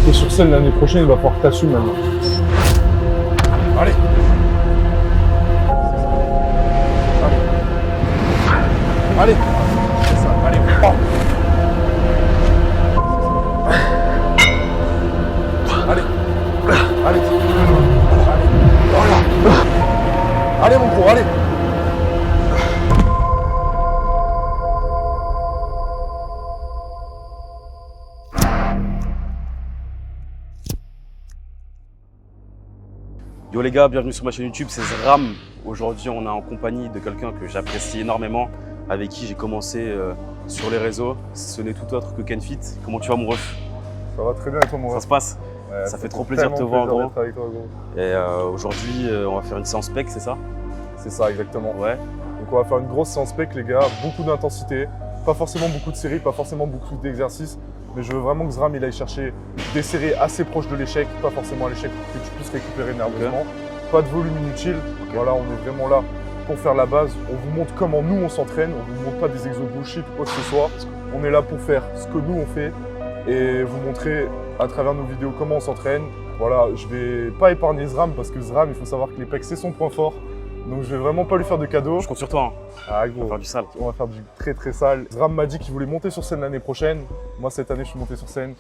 monter sur scène l'année prochaine, il va falloir que t'assumes maintenant. Allez. Allez. C'est ça, allez. Oh. Allez. Allez. Voilà. Allez mon gros, allez. Yo les gars, bienvenue sur ma chaîne YouTube, c'est Zram. Aujourd'hui on est en compagnie de quelqu'un que j'apprécie énormément, avec qui j'ai commencé sur les réseaux. Ce n'est tout autre que Kenfit. Comment tu vas mon ref? Ça va très bien et toi mon ref? Ça se passe? Ouais, ça fait trop plaisir de te voir gros. Avec toi, gros. Et aujourd'hui on va faire une séance spec, c'est ça? C'est ça exactement. Ouais. Donc on va faire une grosse séance spec les gars, beaucoup d'intensité, pas forcément beaucoup de séries, pas forcément beaucoup d'exercices, mais je veux vraiment que Zram il aille chercher des séries assez proches de l'échec, pas forcément à l'échec pour que tu puisses récupérer nerveusement, pas de volume inutile. Voilà, on est vraiment là pour faire la base, on vous montre comment nous on s'entraîne, on vous montre pas des exos bullshit ou quoi que ce soit, on est là pour faire ce que nous on fait et vous montrer à travers nos vidéos comment on s'entraîne. Voilà, je vais pas épargner Zram parce que Zram il faut savoir que les pecs c'est son point fort. Donc je vais vraiment pas lui faire de cadeaux. Je compte sur toi. Hein. Ah gros, on va faire du sale. On va faire du très très sale. Zram m'a dit qu'il voulait monter sur scène l'année prochaine. Moi cette année je suis monté sur scène.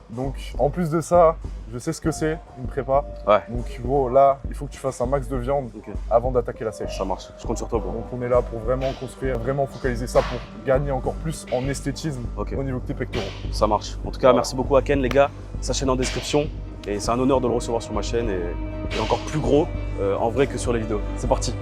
Donc en plus de ça, je sais ce que c'est, une prépa. Ouais. Donc gros là, il faut que tu fasses un max de viande avant d'attaquer la sèche. Ça marche, je compte sur toi gros. Donc on est là pour vraiment construire, vraiment focaliser ça pour gagner encore plus en esthétisme au niveau de tes pectoraux. Ça marche. En tout cas, merci beaucoup à Ken les gars. Sa chaîne en description. Et c'est un honneur de le recevoir sur ma chaîne et encore plus gros en vrai que sur les vidéos. C'est parti.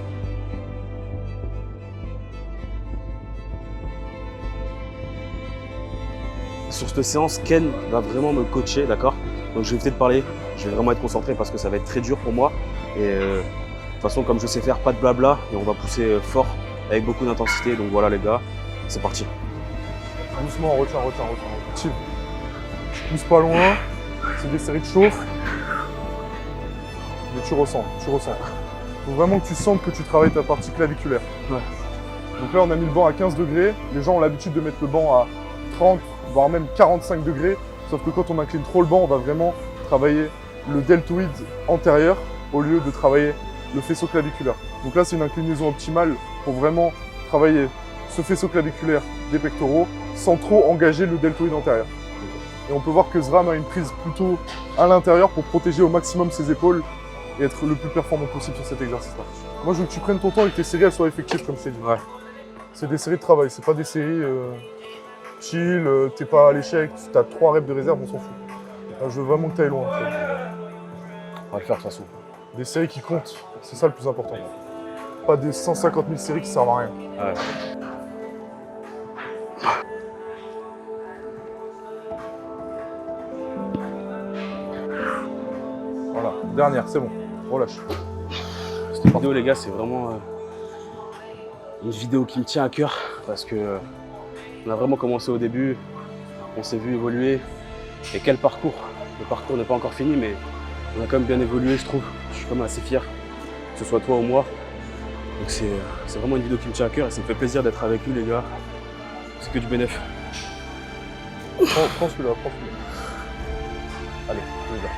Sur cette séance, Ken va vraiment me coacher, d'accord? Donc je vais éviter de parler, je vais vraiment être concentré parce que ça va être très dur pour moi. Et de toute façon, comme je sais faire, pas de blabla et on va pousser fort avec beaucoup d'intensité. Donc voilà les gars, c'est parti. Doucement, retiens. Active. Tu pousses pas loin, c'est des séries de chauffe. Mais tu ressens. Faut vraiment que tu sentes que tu travailles ta partie claviculaire. Ouais. Donc là, on a mis le banc à 15 degrés. Les gens ont l'habitude de mettre le banc à 30, voire même 45 degrés. Sauf que quand on incline trop le banc, on va vraiment travailler le deltoïde antérieur au lieu de travailler le faisceau claviculaire. Donc là, c'est une inclinaison optimale pour vraiment travailler ce faisceau claviculaire des pectoraux sans trop engager le deltoïde antérieur. Et on peut voir que Zram a une prise plutôt à l'intérieur pour protéger au maximum ses épaules et être le plus performant possible sur cet exercice-là. Moi, je veux que tu prennes ton temps et que tes séries elles soient effectives comme c'est dit. Ouais. C'est des séries de travail, c'est pas des séries chill, t'es pas à l'échec, t'as 3 reps de réserve, on s'en fout. Là, je veux vraiment que t'ailles loin. On va le faire de toute façon. Des séries qui comptent, c'est ça le plus important. Pas des 150 000 séries qui servent à rien. Ouais. Voilà, dernière, c'est bon, relâche. Cette vidéo les gars, c'est vraiment une vidéo qui me tient à cœur parce que on a vraiment commencé au début, on s'est vu évoluer. Et quel parcours! Le parcours n'est pas encore fini, mais on a quand même bien évolué, je trouve. Je suis quand même assez fier, que ce soit toi ou moi. Donc c'est vraiment une vidéo qui me tient à cœur et ça me fait plaisir d'être avec lui, les gars. C'est que du bénéf. Prends celui-là, Allez, je vais là.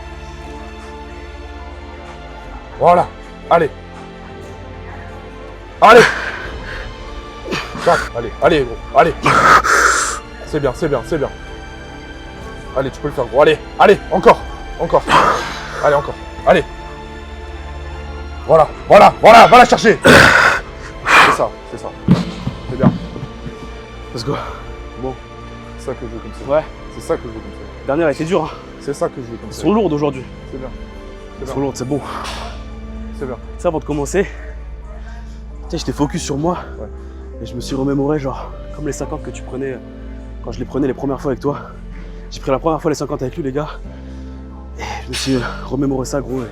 Voilà, allez. Allez, gros, allez. C'est bien. Allez, tu peux le faire, gros. Allez, encore. Allez, encore. Allez. Voilà, va la chercher. C'est ça. C'est bien. Let's go. Bon, c'est ça que je veux comme ça. Ouais. C'est ça que je veux comme ça. La dernière a été dure, hein. C'est ça que je veux comme ça. Ils sont lourdes aujourd'hui. C'est bien. Ils sont lourdes, c'est bon. C'est bien. Ça, avant de commencer, tu sais, j'étais focus sur moi. Ouais. Et je me suis remémoré, genre, comme les 50 que tu prenais quand je les prenais les premières fois avec toi. J'ai pris la première fois les 50 avec lui, les gars. Et je me suis remémoré ça, gros. Et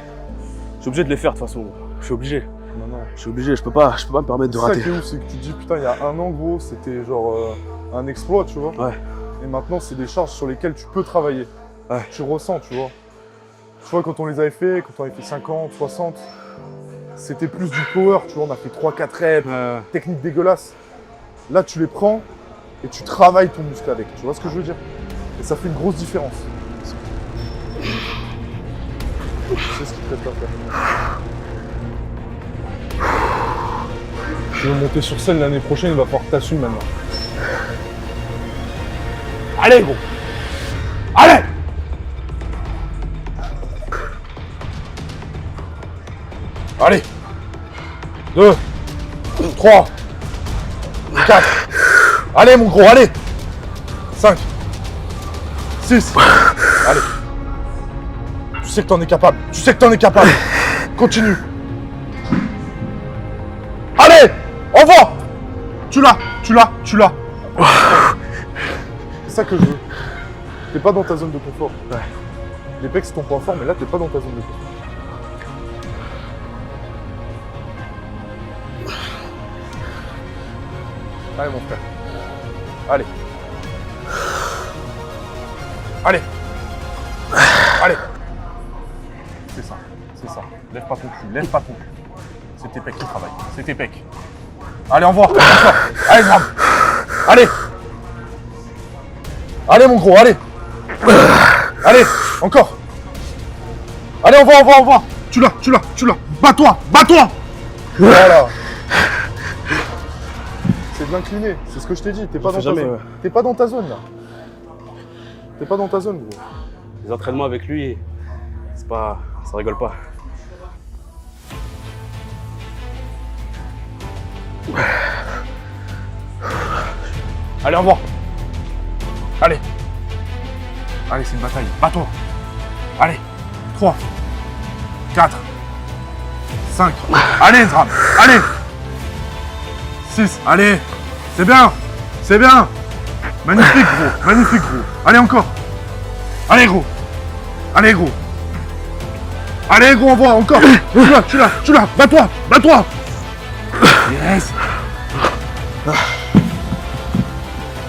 je suis obligé de les faire, de toute façon. Je suis obligé. Non. Je suis obligé, je peux pas me permettre de rater. C'est ça qui est ouf, c'est que tu te dis, putain, il y a un an, gros, c'était genre un exploit, tu vois. Ouais. Et maintenant, c'est des charges sur lesquelles tu peux travailler. Ouais. Tu ressens, tu vois. Tu vois, quand on les avait fait, 50, 60, c'était plus du power, tu vois, on a fait 3-4 reps, technique dégueulasse. Là, tu les prends et tu travailles ton muscle avec, tu vois ce que je veux dire? Et ça fait une grosse différence. Tu sais ce qu'il te reste à faire. Tu veux monter sur scène l'année prochaine, il va falloir que t'assumes maintenant. Allez gros! Allez! Allez! 2, 3, 4. Allez mon gros, allez! 5, 6. Allez! Tu sais que t'en es capable. Tu sais que t'en es capable. Continue. Allez! Envoie! Tu l'as! Tu l'as! Tu l'as! C'est ça que je veux. T'es pas dans ta zone de confort. Ouais. Les pecs c'est ton point fort, mais là t'es pas dans ta zone de confort. Allez mon frère. Allez. Allez. Allez. C'est ça. C'est ça. Lève pas ton cul. Lève pas ton cul. C'est tes pecs qui travaillent. C'est tes pecs. Allez, envoie. Allez, Zram. Allez. Allez mon gros, allez. Allez, encore. Allez, envoie. Tu l'as. Bats-toi. Voilà. C'est de l'incliné, c'est ce que je t'ai dit. T'es pas dans ta zone. ouais. T'es pas dans ta zone là. T'es pas dans ta zone, gros. Les entraînements avec lui, c'est pas. Ça rigole pas. Allez, envoie. Allez, c'est une bataille. Bats-toi. Allez. 3, 4, 5. Allez, Zram. Allez. 6. Allez. C'est bien. Magnifique, gros. Allez, encore. Allez, gros. Allez, gros, envoie, encore. Tu l'as. Bats-toi. Yes.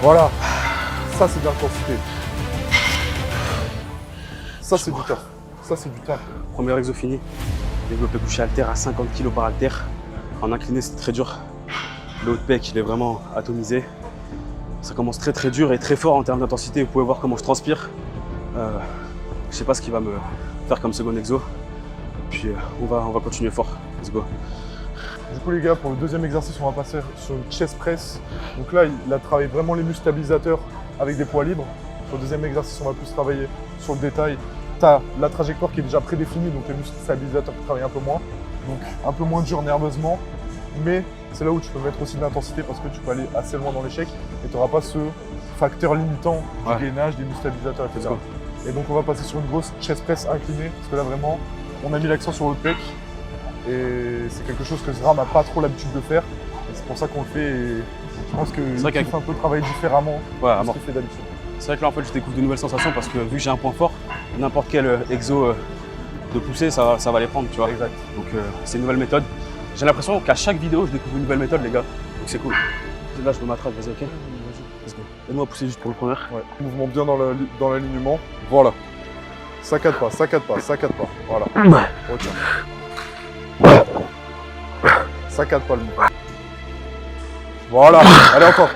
Voilà. Ça, c'est de l'intensité. Ça, c'est du taf. Premier exo fini. Développé couché halter à 50 kg par halter. En incliné, c'était très dur. Le haut de pec, il est vraiment atomisé. Ça commence très dur et très fort en termes d'intensité. Vous pouvez voir comment je transpire. Je sais pas ce qu'il va me faire comme second exo. Puis on va continuer fort. Let's go. Du coup les gars, pour le deuxième exercice, on va passer sur une chest press. Donc là, il a travaillé vraiment les muscles stabilisateurs avec des poids libres. Sur le deuxième exercice, on va plus travailler sur le détail. Tu as la trajectoire qui est déjà prédéfinie, donc les muscles stabilisateurs qui travaillent un peu moins. Donc un peu moins dur nerveusement. Mais c'est là où tu peux mettre aussi de l'intensité parce que tu peux aller assez loin dans l'échec et tu n'auras pas ce facteur limitant du gainage, des muscles stabilisateurs, etc. Et donc on va passer sur une grosse chest press inclinée parce que là vraiment, on a mis l'accent sur le pec. Et c'est quelque chose que Zram n'a pas trop l'habitude de faire. Et c'est pour ça qu'on le fait et je pense qu'il kiffe un peu travailler différemment de ce qu'il fait d'habitude. C'est vrai que là en fait je découvre de nouvelles sensations parce que vu que j'ai un point fort, n'importe quel exo de poussée, ça va les prendre, tu vois. Exact. Donc c'est une nouvelle méthode. J'ai l'impression qu'à chaque vidéo je découvre une nouvelle méthode les gars. Donc c'est cool. Là je me m'attrape, vas-y, ok. Let's go. Aide-moi à pousser juste pour le premier. Ouais. Mouvement bien dans l'alignement. Voilà. Saccade pas. Voilà. Ok. Saccade pas le mouvement. Voilà. Allez, encore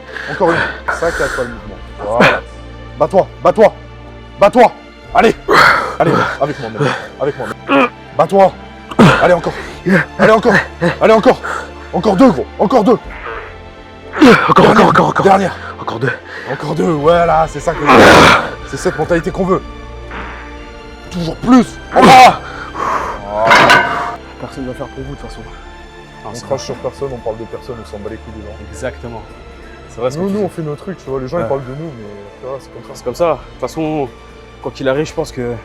une. Saccade pas le mouvement. Voilà. Bats-toi. Allez, avec moi, mec. Bats-toi. Allez, encore. Encore deux, gros. Encore deux. Encore. Dernière. Encore deux. Voilà, c'est ça que je veux. C'est cette mentalité qu'on veut. Toujours plus. Personne ne va faire pour vous de toute façon. On crache sur personne, on parle de personne, on s'en bat les couilles des gens. Exactement. C'est vrai, nous on fait nos trucs, tu vois, les gens ils parlent de nous, mais c'est comme ça. C'est comme ça. De toute façon, quoi qu'il arrive, je pense que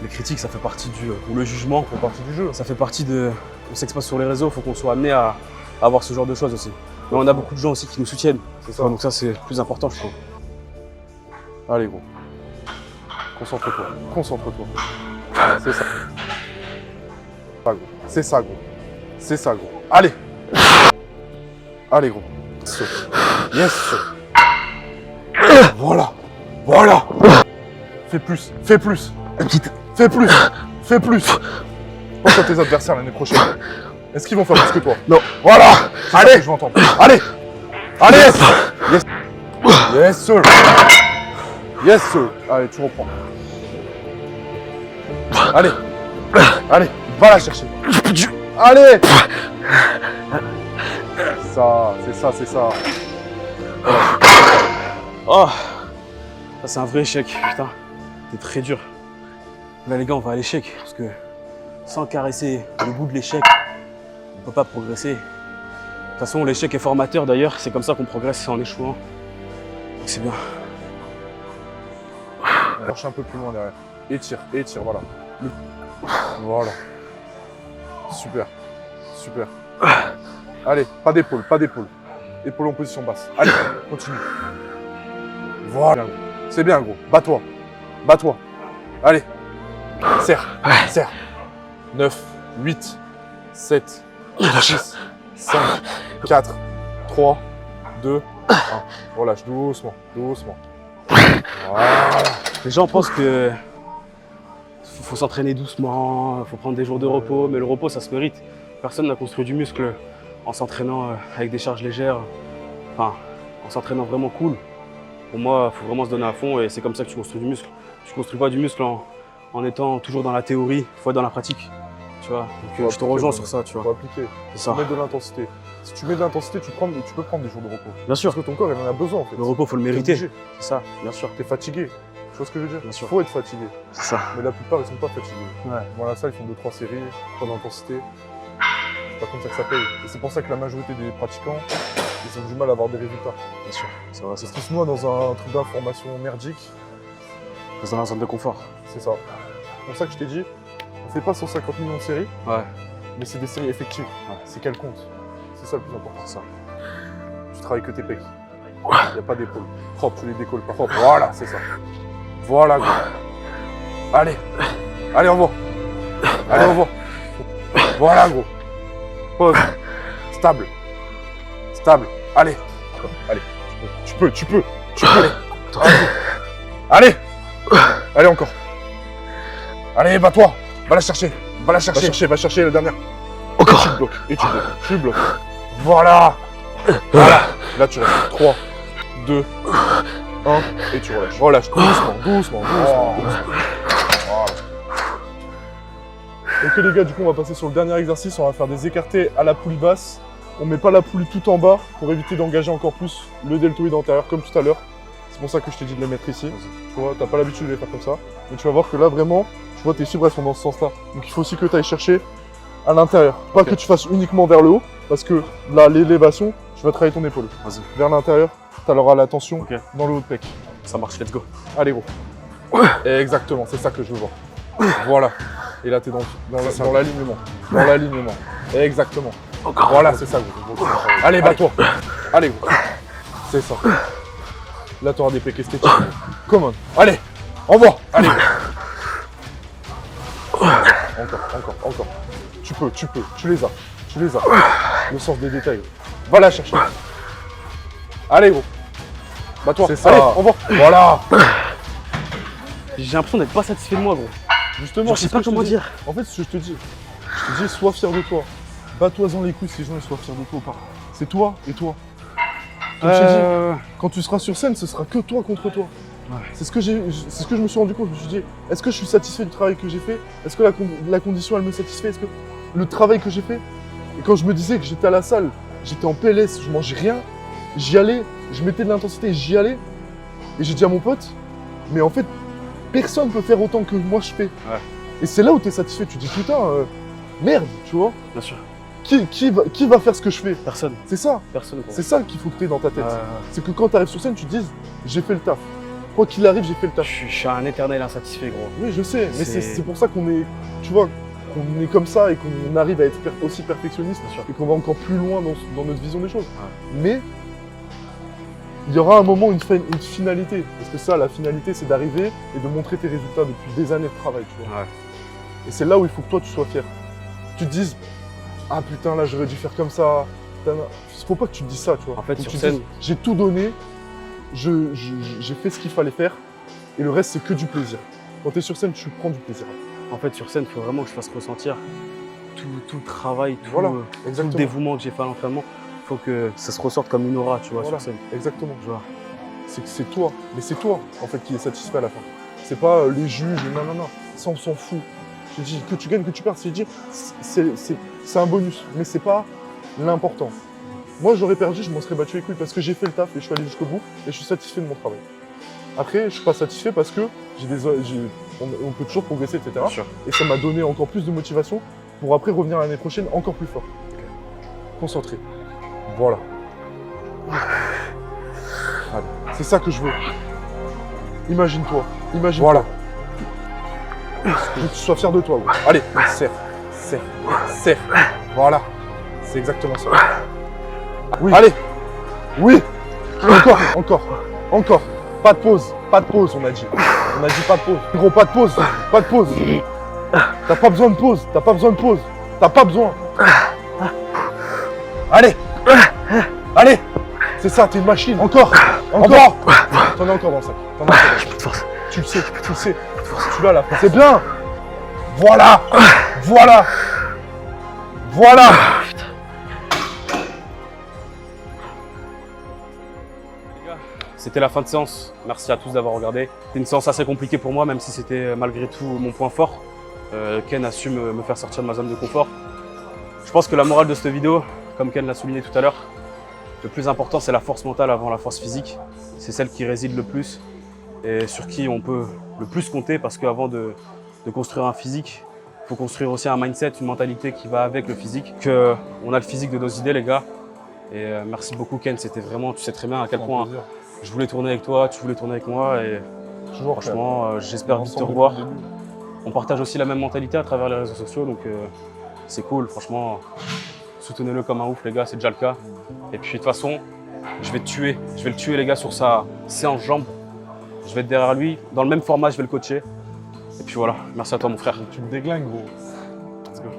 les critiques, ça fait partie ou le jugement. Ça fait partie du jeu. Ça fait partie de. On s'expose sur les réseaux, il faut qu'on soit amené à avoir ce genre de choses aussi. Mais on a beaucoup de gens aussi qui nous soutiennent. C'est ça. Donc ça, c'est le plus important, je trouve. Allez, gros. Concentre-toi. C'est ça. C'est ça, gros. Allez, gros. Yes. Voilà. Fais plus. Fais plus. Pense à tes adversaires l'année prochaine. Est-ce qu'ils vont faire plus que toi? Non. Voilà. Allez, je veux entendre. Allez. Yes, sir. Allez, tu reprends. Allez. Allez, va la chercher. Allez. Ça, c'est ça, c'est ça. Oh, ça c'est un vrai échec, putain. C'est très dur. Là les gars, on va à l'échec parce que sans caresser le bout de l'échec, on peut pas progresser. De toute façon, l'échec est formateur d'ailleurs, c'est comme ça qu'on progresse en échouant. Donc c'est bien. Marche un peu plus loin derrière. Et tire, voilà. Voilà. Super. Super. Allez, pas d'épaule, pas d'épaule. Épaule en position basse. Allez, continue. Voilà. C'est bien, gros. Bats-toi. Bats-toi. Allez. Serre. Serre. 9, 8, 7, 6, 5, 4, 3, 2, 1. Relâche doucement, doucement. Voilà. Les gens pensent que faut s'entraîner doucement, faut prendre des jours de repos, mais le repos ça se mérite. Personne n'a construit du muscle en s'entraînant avec des charges légères, enfin en s'entraînant vraiment cool. Pour moi, il faut vraiment se donner à fond et c'est comme ça que tu construis du muscle. Tu construis pas du muscle en étant toujours dans la théorie, il faut être dans la pratique. Tu vois, donc je te rejoins sur ça, tu Faut vois. appliquer. C'est ça. Faut mettre de l'intensité. Si tu mets de l'intensité, tu peux prendre des jours de repos. Bien sûr, Parce que ton corps, il en a besoin en fait. le repos faut le T'es mériter. obligé. C'est ça, bien sûr. T'es fatigué. Tu vois ce que je veux dire? Bien sûr. Faut être fatigué. C'est ça. Mais la plupart, ils sont pas fatigués. Ouais. Bon, à la salle, ils font 2-3 séries, pas d'intensité. C'est pas comme ça que ça paye. Et c'est pour ça que la majorité des pratiquants, ils ont du mal à avoir des résultats. Bien sûr. Ça va, c'est Parce qu'ils se noient dans un truc d'information merdique. dans la zone de confort. C'est ça. C'est pour ça que je t'ai dit, on fait pas 150 millions de séries, Ouais. mais c'est des séries effectives. Ouais. C'est qu'elles comptent. C'est ça le plus important. C'est ça. Tu travailles que tes pecs. Il n'y a pas d'épaule. Propre, tu les décolles pas. Propre. Voilà, c'est ça. Voilà, gros. Allez. Allez, au revoir. Allez, au revoir. Voilà, gros. Pause. Stable. Stable. Allez. Allez. Tu peux. Allez. Allez. Allez, encore. Allez, bats-toi. Va la chercher. Va chercher la dernière. Encore. Et tu bloques. Voilà. Voilà. Là, tu restes. 3, 2, 1. Et tu relâches. Relâche. Doucement. Voilà. Ok les gars, du coup on va passer sur le dernier exercice, on va faire des écartés à la poulie basse. On met pas la poulie tout en bas pour éviter d'engager encore plus le deltoïde antérieur comme tout à l'heure. C'est pour ça que je t'ai dit de les mettre ici. Tu vois, t'as pas l'habitude de les faire comme ça. Mais tu vas voir que là vraiment, tu vois tes fibres elles sont dans ce sens-là. Donc il faut aussi que tu ailles chercher à l'intérieur. Pas que tu fasses uniquement vers le haut, parce que là l'élévation, tu vas travailler ton épaule. Vas-y. Vers l'intérieur, tu auras la tension Ok. dans le haut de pec. Ça marche, let's go. Allez gros. Exactement, c'est ça que je veux voir. Voilà. Et là, tu es dans l'alignement. Dans l'alignement. Exactement. Encore. Voilà, c'est ça, gros. Allez, bats-toi. Allez, gros. C'est ça. Là, tu auras des pecs esthétiques. Come on. Allez, envoie. Allez. Encore. Tu peux. Tu les as. Le sens des détails. Va la chercher. Allez, gros. Bats-toi. C'est ça. Allez, envoie. Voilà. J'ai l'impression d'être pas satisfait de moi, gros. Justement, Genre, je sais c'est pas ce que comment je te dis. dire. En fait, ce que je te dis, sois fier de toi. Bats-toi-en les couilles si les gens ils soient fiers de toi ou pas. C'est toi et toi. Comme je t'ai dit, quand tu seras sur scène, ce sera que toi contre toi. Ouais. C'est ce que je me suis rendu compte. Je me suis dit, est-ce que je suis satisfait du travail que j'ai fait? Est-ce que la condition elle me satisfait? Est-ce que le travail que j'ai fait? Et quand je me disais que j'étais à la salle, j'étais en PLS, je mangeais rien, j'y allais, je mettais de l'intensité, j'y allais. Et j'ai dit à mon pote, mais en fait, personne peut faire autant que moi je fais. Ouais. Et c'est là où tu es satisfait, tu te dis putain, merde, tu vois. Bien sûr. Qui va faire ce que je fais? Personne. C'est ça. Personne, gros. C'est ça qu'il faut que tu aies dans ta tête. C'est que quand tu arrives sur scène, tu te dises, j'ai fait le taf. Quoi qu'il arrive, j'ai fait le taf. Je suis un éternel insatisfait, gros. Oui, je sais, mais C'est- c'est pour ça qu'on est, tu vois, qu'on est comme ça et qu'on arrive à être aussi perfectionniste Bien sûr. et qu'on va encore plus loin dans notre vision des choses. Mais il y aura un moment, une finalité. Parce que ça, la finalité, c'est d'arriver et de montrer tes résultats depuis des années de travail, tu vois. Ouais. Et c'est là où il faut que toi, tu sois fier. Tu te dises, ah putain, là, j'aurais dû faire comme ça. Il faut pas que tu te dises ça, tu vois. En fait, Faut que sur tu te scène- dises, j'ai tout donné, j'ai fait ce qu'il fallait faire, et le reste, c'est que du plaisir. Quand tu es sur scène, tu prends du plaisir. En fait, sur scène, il faut vraiment que je fasse ressentir tout le travail, tout, Voilà, tout le exactement. dévouement que j'ai fait à l'entraînement. Il faut que ça se ressorte comme une aura, tu vois, Voilà, sur scène. exactement. Tu vois. C'est que c'est toi, mais c'est toi, en fait, qui est satisfait à la fin. C'est pas les juges, non. Ça, on s'en fout. Je Je dis que tu gagnes, que tu perds, c'est un bonus, mais c'est pas l'important. Moi, j'aurais perdu, je m'en serais battu les couilles parce que j'ai fait le taf et je suis allé jusqu'au bout et je suis satisfait de mon travail. Après, je suis pas satisfait parce que on peut toujours progresser, etc. Bien sûr. Et ça m'a donné encore plus de motivation pour après revenir l'année prochaine encore plus fort. Concentré. Voilà. Allez, c'est ça que je veux. Imagine-toi. Imagine-toi. Voilà. Que tu sois fier de toi. Ouais. Allez, serre, serre, serre. Voilà. C'est exactement ça. Oui. Allez. Oui. Encore, encore, encore. Pas de pause, on a dit. On a dit pas de pause. Gros, pas de pause, pas de pause. T'as pas besoin de pause, t'as pas besoin de pause. T'as pas besoin. Allez. Allez. C'est ça, t'es une machine. Encore, encore. T'en as encore dans le sac. J'ai plus de force. Tu le sais, tu le sais. Tu l'as là. C'est bien. Voilà. Voilà. Voilà. C'était la fin de séance. Merci à tous d'avoir regardé. C'était une séance assez compliquée pour moi, même si c'était malgré tout mon point fort. Ken a su me faire sortir de ma zone de confort. Je pense que la morale de cette vidéo, comme Ken l'a souligné tout à l'heure, le plus important c'est la force mentale avant la force physique. C'est celle qui réside le plus et sur qui on peut le plus compter parce qu'avant de construire un physique, il faut construire aussi un mindset, une mentalité qui va avec le physique. On a le physique de nos idées les gars. Et merci beaucoup Ken, c'était vraiment, tu sais très bien à quel point je voulais tourner avec toi, tu voulais tourner avec moi et toujours, franchement j'espère vite te revoir. On partage aussi la même mentalité à travers les réseaux sociaux donc c'est cool, franchement soutenez-le comme un ouf les gars, c'est déjà le cas. Et puis de toute façon, je vais le tuer les gars sur sa séance jambes. Je vais être derrière lui, dans le même format je vais le coacher. Et puis voilà, merci à toi mon frère. Tu me déglingues gros. Let's go.